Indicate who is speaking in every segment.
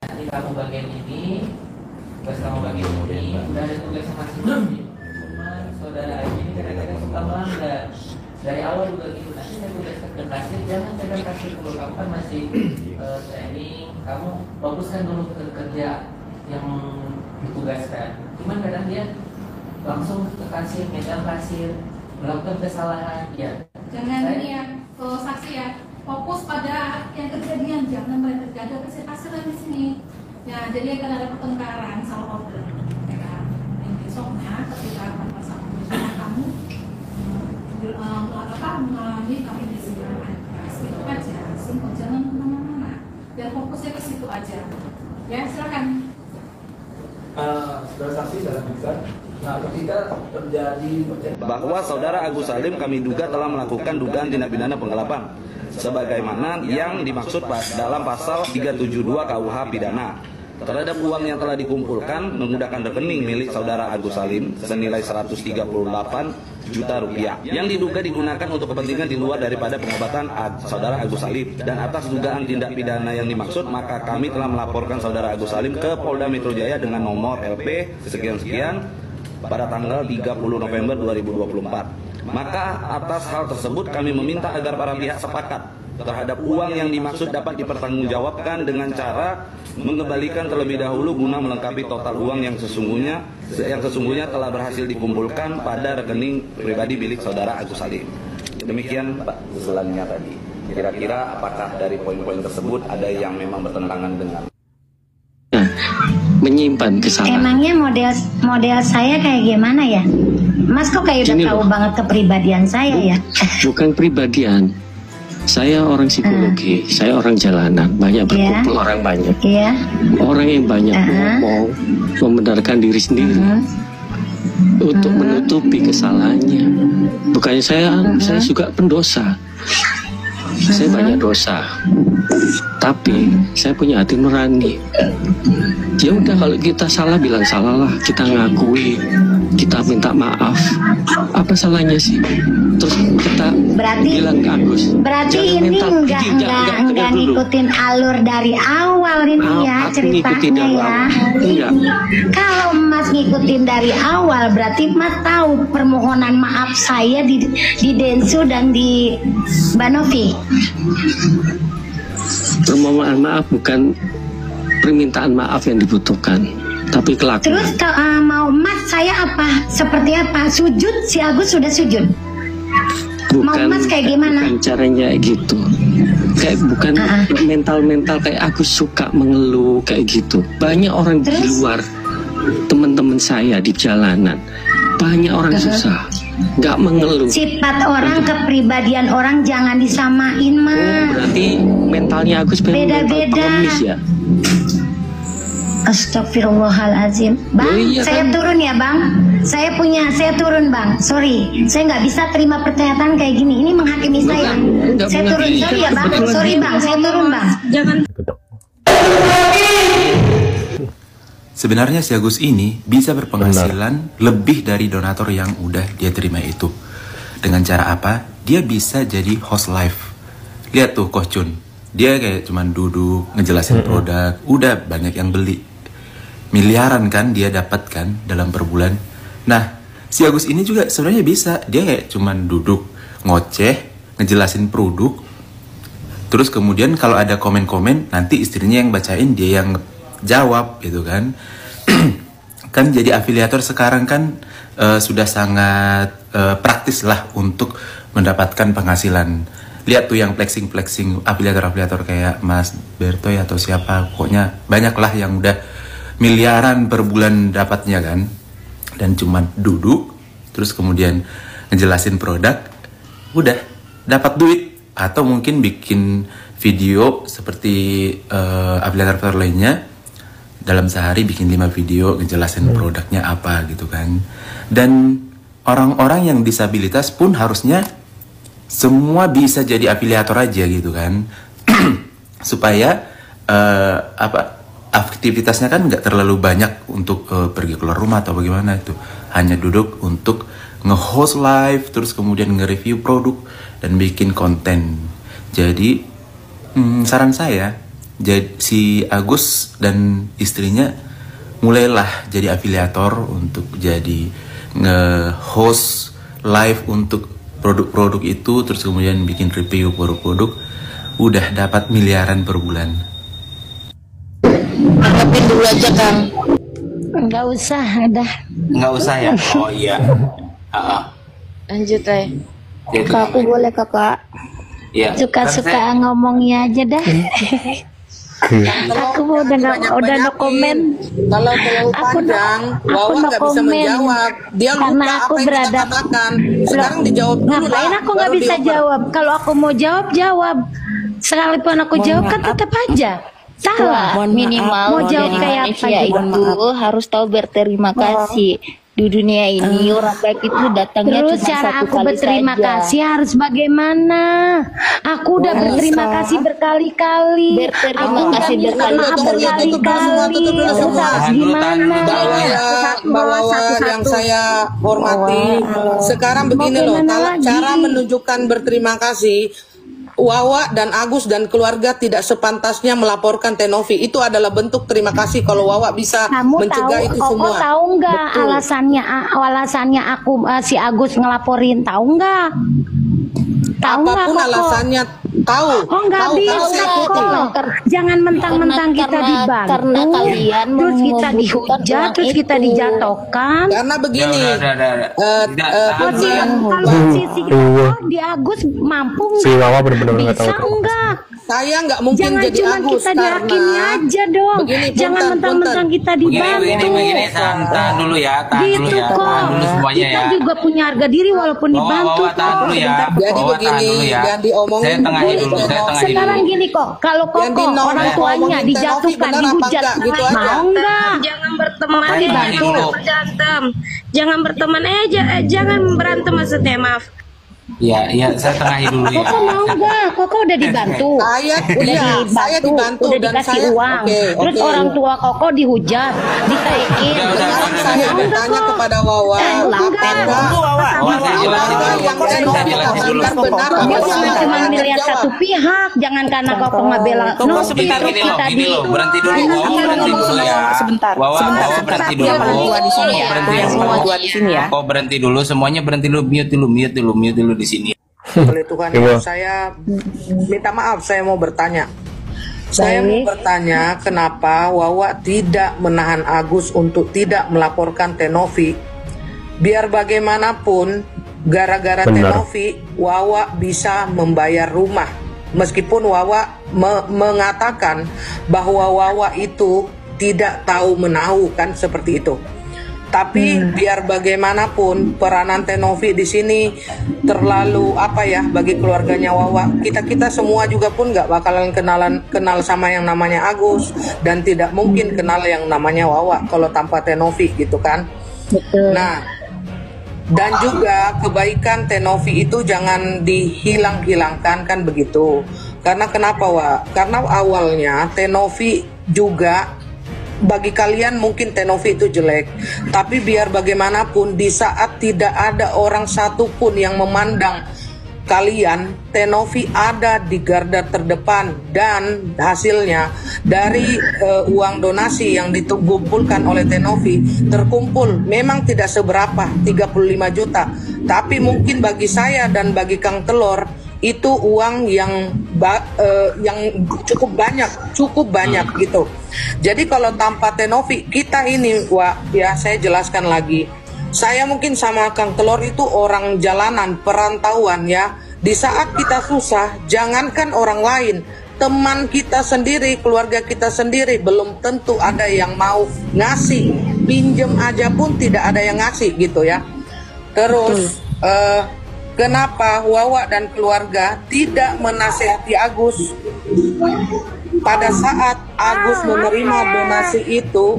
Speaker 1: nanti kamu bagian ini, tugas kamu bagian ini, udah ada tugasnya masing-masing. Cuman saudara Aji ini kadang-kadang suka melanggar. Dari awal juga gitu, nanti saya tugas tekan kasih, jangan tekan kasih dulu, kamu kan masih training, kamu fokuskan dulu ke kerja yang ditugaskan. Cuman kadang dia langsung ke kasir, megang kasir, melakukan kesalahan, ya.
Speaker 2: Jangan ini ya, saksi ya, fokus pada yang kejadian, jangan melihat ada kasir di sini. Ya, jadi akan ada pertengkaran salah order. Ya kan? Dan besoknya ketika pasang kamu mengalami kami di sebelah itu aja, simpel, jangan kemana-mana. Dan fokusnya ke situ aja. Ya, silakan.
Speaker 3: Saudara saksi dalam bisa. Nah, ketika terjadi
Speaker 4: bahwa saudara Agus Salim kami duga telah melakukan dugaan tindak pidana penggelapan sebagaimana yang dimaksud dalam pasal 372 KUH pidana terhadap uang yang telah dikumpulkan menggunakan rekening milik saudara Agus Salim senilai 138 juta rupiah yang diduga digunakan untuk kepentingan di luar daripada pengobatan saudara Agus Salim. Dan atas dugaan tindak pidana yang dimaksud, maka kami telah melaporkan saudara Agus Salim ke Polda Metro Jaya dengan nomor LP sekian-sekian pada tanggal 30 November 2024. Maka atas hal tersebut kami meminta agar para pihak sepakat terhadap uang yang dimaksud dapat dipertanggungjawabkan dengan cara mengembalikan terlebih dahulu guna melengkapi total uang yang sesungguhnya telah berhasil dikumpulkan pada rekening pribadi milik saudara Agus Salim. Demikian Pak usulannya tadi. Kira-kira apakah dari poin-poin tersebut ada yang memang bertentangan dengan
Speaker 5: menyimpan kesalahan?
Speaker 6: Emangnya model saya kayak gimana ya? Mas kok kayak udah tahu banget kepribadian saya ya?
Speaker 5: Bukan pribadian. Saya orang psikologi, saya orang jalanan, banyak berkumpul orang banyak. Orang yang banyak ngomong, membenarkan diri sendiri untuk menutupi kesalahannya. Bukannya saya juga pendosa. Saya banyak dosa, tapi saya punya hati nurani. Ya udah, kalau kita salah bilang salah lah, kita ngakui, kita minta maaf. Apa salahnya sih? Terus kita bilang ke Agus.
Speaker 6: Berarti ini enggak ngikutin alur dari awal ini ya ceritanya ya.
Speaker 5: Enggak.
Speaker 6: Kalau Mas ngikutin dari awal, berarti Mas tahu permohonan maaf saya di Densu dan di Banovi.
Speaker 5: Permohonan maaf bukan permintaan maaf yang dibutuhkan, tapi kelakuan.
Speaker 6: Terus mau Mas saya apa? Seperti apa? Sujud, si Agus sudah sujud.
Speaker 5: Bukan,
Speaker 6: mau Mas kayak gimana?
Speaker 5: Bukan caranya gitu. Kayak bukan mental kayak Agus suka mengeluh kayak gitu. Banyak orang di luar, teman-teman saya di jalanan, banyak orang susah, nggak mengeluh.
Speaker 6: Sifat orang, kepribadian orang jangan disamain, Mas.
Speaker 5: Berarti mentalnya Agus
Speaker 6: beda-beda.
Speaker 5: Pengemis ya?
Speaker 6: Astagfirullahaladzim. Bang,
Speaker 5: iya,
Speaker 6: saya turun ya Bang. Saya turun Bang. Sorry, saya nggak bisa terima pernyataan kayak gini. Ini menghakimi saya. Saya turun, sorry ya Bang. Sorry Bang, saya turun Bang. Jangan.
Speaker 7: Sebenarnya si Agus ini bisa berpenghasilan lebih dari donatur yang udah dia terima itu. Dengan cara apa? Dia bisa jadi host live. Lihat tuh Kohcun, dia kayak cuman duduk ngejelasin produk, udah banyak yang beli. Miliaran kan dia dapat kan dalam per bulan. Nah, si Agus ini juga sebenarnya bisa. Dia kayak cuman duduk ngoceh, ngejelasin produk. Terus kemudian kalau ada komen-komen, nanti istrinya yang bacain, dia yang jawab gitu kan. Kan jadi afiliator sekarang kan sudah sangat praktis lah untuk mendapatkan penghasilan. Lihat tuh yang flexing afiliator kayak Mas Bertoy atau siapa, pokoknya banyak lah yang udah miliaran per bulan dapatnya kan. Dan cuma duduk terus kemudian ngejelasin produk, udah dapat duit. Atau mungkin bikin video seperti afiliator lainnya, dalam sehari bikin 5 video ngejelasin produknya apa gitu kan. Dan orang-orang yang disabilitas pun harusnya semua bisa jadi afiliator aja gitu kan. Supaya aktivitasnya kan nggak terlalu banyak untuk pergi keluar rumah atau bagaimana itu. Hanya duduk untuk nge-host live, terus kemudian nge-review produk dan bikin konten. Jadi saran saya, jadi si Agus dan istrinya mulailah jadi afiliator untuk jadi nge-host live untuk produk-produk itu, terus kemudian bikin review produk-produk, udah dapat miliaran per bulan.
Speaker 8: Anggapin dulu aja Kang.
Speaker 6: Enggak usah, udah.
Speaker 4: Nggak usah ya? Oh iya.
Speaker 8: Lanjut
Speaker 6: Kakak, aku boleh kakak?
Speaker 4: Iya.
Speaker 6: Suka-suka ngomongnya aja dah. Aku udah no komen.
Speaker 8: Kalau terlalu panjang, Wawa nggak bisa menjawab. Dia
Speaker 6: karena
Speaker 8: lupa
Speaker 6: aku
Speaker 8: apa yang kita
Speaker 6: berada.
Speaker 8: katakan. Sekarang dijawab dulu lah.
Speaker 6: Ngapain aku nggak
Speaker 8: baru
Speaker 6: bisa
Speaker 8: dioper.
Speaker 6: jawab? Kalau aku mau jawab. Sekalipun aku jawab kan tetap aja salah.
Speaker 9: Minimal
Speaker 6: Mau jawab
Speaker 9: dari
Speaker 6: kayak apa
Speaker 9: manusia
Speaker 6: gitu?
Speaker 9: itu harus tahu berterima kasih. Di dunia ini orang baik itu datangnya
Speaker 6: Terus
Speaker 9: cuma
Speaker 6: cara
Speaker 9: satu
Speaker 6: aku
Speaker 9: kali
Speaker 6: berterima
Speaker 9: saja.
Speaker 6: kasih harus bagaimana? Aku udah berterima kasih berkali-kali.
Speaker 9: Berterima
Speaker 6: Aku
Speaker 9: kasih
Speaker 6: udah minta
Speaker 9: berkali-kali.
Speaker 6: maaf
Speaker 8: Tutup dulu
Speaker 6: berkali-kali.
Speaker 8: semua.
Speaker 6: Harus gimana?
Speaker 8: Bawa yang saya hormati. Sekarang begini loh,
Speaker 6: Bagaimana
Speaker 8: cara
Speaker 6: lagi?
Speaker 8: menunjukkan berterima kasih. Wawa dan Agus dan keluarga tidak sepantasnya melaporkan Tenovi. Itu adalah bentuk terima kasih kalau Wawa bisa
Speaker 6: Kamu
Speaker 8: mencegah
Speaker 6: tahu,
Speaker 8: itu
Speaker 6: Koko
Speaker 8: semua.
Speaker 6: tahu nggak
Speaker 8: Betul.
Speaker 6: alasannya aku si Agus ngelaporin, tahu nggak? Tahu nggak
Speaker 8: Apapun
Speaker 6: Koko?
Speaker 8: alasannya, tahu.
Speaker 6: Oh nggak
Speaker 8: Tahu,
Speaker 6: bisa
Speaker 8: kalau saya
Speaker 6: Koko.
Speaker 8: ikutin.
Speaker 6: Jangan mentang-mentang kita
Speaker 9: Karena
Speaker 6: dibantu,
Speaker 9: kalian
Speaker 6: terus kita
Speaker 9: membutuhkan
Speaker 6: dihujat,
Speaker 9: uang
Speaker 6: terus kita
Speaker 9: itu.
Speaker 6: dijatuhkan.
Speaker 8: Karena begini,
Speaker 6: Oh, kalau si di Agus mampu nggak?
Speaker 10: Si Wawa benar-benar nggak
Speaker 6: Bisa
Speaker 10: tahu.
Speaker 6: enggak?
Speaker 8: saya nggak mungkin
Speaker 6: Jangan
Speaker 8: jadi
Speaker 6: cuma
Speaker 8: Agus
Speaker 6: kita dihakimi aja dong.
Speaker 8: begini,
Speaker 6: Jangan
Speaker 8: punten,
Speaker 6: mentang-mentang
Speaker 8: punten.
Speaker 6: kita dibantu.
Speaker 4: Begini, tahan dulu ya,
Speaker 6: Gitu kok.
Speaker 4: tahan dulu semuanya
Speaker 6: Kita
Speaker 4: ya.
Speaker 6: juga punya harga diri walaupun dibantu
Speaker 4: Tahan
Speaker 6: kok.
Speaker 4: dulu ya.
Speaker 8: Jadi
Speaker 4: Bawa, tahan
Speaker 8: begini,
Speaker 4: dulu ya.
Speaker 8: yang diomongin
Speaker 4: Saya tengahin
Speaker 8: boleh
Speaker 4: dulu, saya
Speaker 8: Tenovi.
Speaker 4: tengahin
Speaker 6: Sekarang
Speaker 4: dulu.
Speaker 6: gini kok, kalau
Speaker 8: Yang
Speaker 6: Koko
Speaker 8: di
Speaker 6: orang tuanya
Speaker 8: ngomongin
Speaker 6: dijatuhkan,
Speaker 8: Tenovi benar apa
Speaker 6: dihujat,
Speaker 8: enggak? Gitu aja.
Speaker 6: mau enggak?
Speaker 11: Jangan berteman
Speaker 6: Mau
Speaker 11: aja,
Speaker 6: dibantu.
Speaker 11: berantem. Jangan berteman aja, jangan berantem maksudnya, maaf.
Speaker 4: Ya, saya tengahin dulu ya.
Speaker 6: Koko mau enggak? Koko udah dibantu.
Speaker 8: Saya dibantu
Speaker 6: udah
Speaker 8: dan
Speaker 6: dikasih
Speaker 8: saya-
Speaker 6: uang.
Speaker 8: oke,
Speaker 6: Terus
Speaker 8: oke.
Speaker 6: orang tua Koko dihujat, ditaikin.
Speaker 8: Sekarang saya bertanya kepada Wawa,
Speaker 6: enggak.
Speaker 4: Saya jelasin dulu.
Speaker 8: yang
Speaker 4: Saya
Speaker 8: Tenovi
Speaker 4: jelasin dulu.
Speaker 8: katakan benar apa
Speaker 6: Jangan
Speaker 8: salah?
Speaker 6: cuma
Speaker 8: Anda
Speaker 6: melihat
Speaker 8: jawab.
Speaker 6: satu pihak, jangan karena Koko ngebela.
Speaker 4: Tunggu sebentar,
Speaker 6: terus
Speaker 4: gini loh,
Speaker 6: kita
Speaker 4: gini loh, berhenti dulu, Wawa berhenti dulu ya. Wawa berhenti dulu.
Speaker 11: di sini ya.
Speaker 4: Berhenti
Speaker 11: Semua
Speaker 4: dulu.
Speaker 11: dua di sini ya.
Speaker 4: Kok berhenti dulu, semuanya berhenti dulu, mute dulu di sini.
Speaker 8: Oleh Tuhan, saya minta maaf, saya mau bertanya. Saya mau bertanya kenapa Wawa tidak menahan Agus untuk tidak melaporkan Tenovi. Biar bagaimanapun, gara-gara Tenovi, Wawa bisa membayar rumah. Meskipun Wawa mengatakan bahwa Wawa itu tidak tahu menahu, kan seperti itu. Tapi biar bagaimanapun peranan Tenovi di sini terlalu bagi keluarganya Wawa. Kita semua juga pun nggak bakalan kenal sama yang namanya Agus dan tidak mungkin kenal yang namanya Wawa kalau tanpa Tenovi gitu kan.
Speaker 6: Betul.
Speaker 8: Nah, dan juga kebaikan Tenovi itu jangan dihilang-hilangkan kan begitu. Karena kenapa Wak? Karena awalnya Tenovi juga bagi kalian mungkin Tenovi itu jelek, tapi biar bagaimanapun di saat tidak ada orang satupun yang memandang kalian, Tenovi ada di garda terdepan dan hasilnya dari uang donasi yang dikumpulkan oleh Tenovi terkumpul memang tidak seberapa 35 juta, tapi mungkin bagi saya dan bagi Kang Telor itu uang yang cukup banyak gitu. Jadi kalau tanpa Tenovi kita ini, saya jelaskan lagi. Saya mungkin sama Kang Telor itu orang jalanan, perantauan ya. Di saat kita susah, jangankan orang lain, teman kita sendiri, keluarga kita sendiri belum tentu ada yang mau ngasih. Pinjem aja pun tidak ada yang ngasih gitu ya. Terus kenapa Wawa dan keluarga tidak menasehati Agus pada saat Agus menerima donasi itu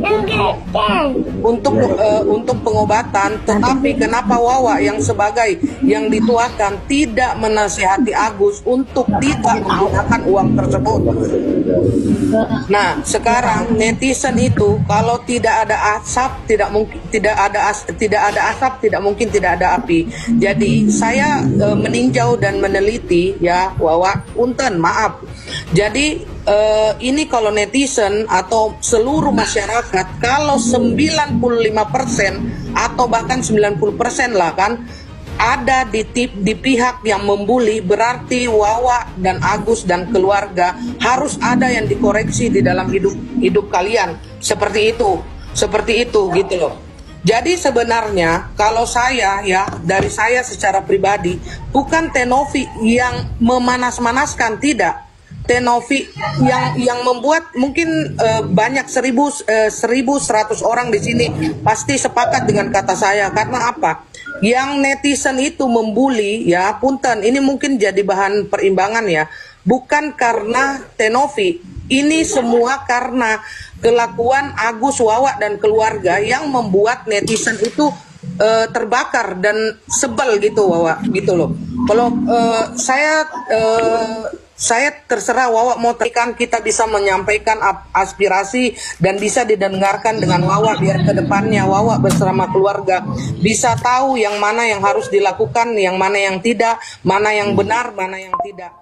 Speaker 8: untuk pengobatan, tetapi kenapa Wawa yang sebagai yang dituakan tidak menasehati Agus untuk tidak menggunakan uang tersebut? Nah, sekarang netizen itu kalau tidak ada asap tidak mungkin tidak ada asap tidak mungkin tidak ada api. Jadi saya meninjau dan meneliti ya, Wawa, punten, maaf. Jadi ini kalau netizen atau seluruh masyarakat kalau 95% atau bahkan 90% lah kan ada di pihak yang membuli, berarti Wawa dan Agus dan keluarga harus ada yang dikoreksi di dalam hidup kalian. Seperti itu gitu loh. Jadi sebenarnya kalau saya ya, dari saya secara pribadi, bukan Tenovi yang memanas-manaskan, tidak. Tenovi yang membuat mungkin banyak 1.100 orang di sini pasti sepakat dengan kata saya. Karena apa? Yang netizen itu membuli ya, punten, ini mungkin jadi bahan perimbangan ya. Bukan karena Tenovi, ini semua karena kelakuan Agus, Wawa dan keluarga yang membuat netizen itu terbakar dan sebel gitu, Wawa, gitu loh. Kalau saya terserah Wawa mau terikan, kita bisa menyampaikan aspirasi dan bisa didengarkan dengan Wawa, biar ke depannya Wawa bersama keluarga bisa tahu yang mana yang harus dilakukan, yang mana yang tidak, mana yang benar, mana yang tidak.